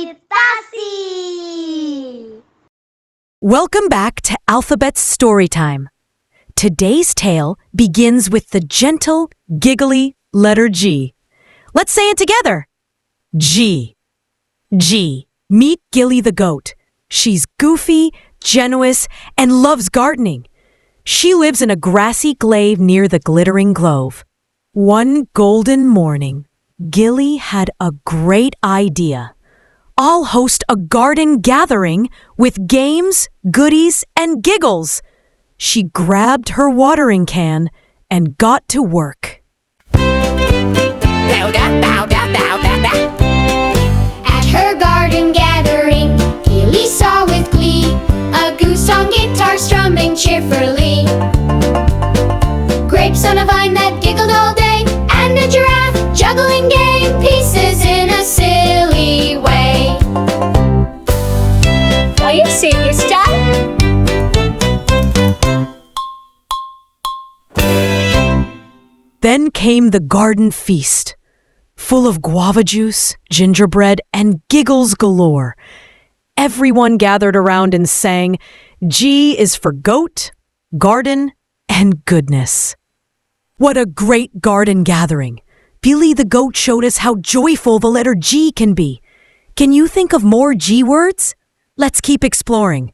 Itasi! Welcome back to Alphabet Storytime. Today's tale begins with the gentle, giggly letter G. Let's say it together. G. G. Meet Gilly the goat. She's goofy, generous, and loves gardening. She lives in a grassy glade near the glittering grove. One golden morning, Gilly had a great idea. I'll host a garden gathering with games, goodies, and giggles. She grabbed her watering can and got to work. At her garden gathering, Gilly saw with glee a goose on guitar strumming cheerfully. Grapes on a vine that giggled all day, and a giraffe juggling game pieces in a silly way. Are you serious, Dad? Then came the garden feast, full of guava juice, gingerbread, and giggles galore. Everyone gathered around and sang, G is for goat, garden, and goodness. What a great garden gathering! Gilly the goat showed us how joyful the letter G can be. Can you think of more G words? Let's keep exploring.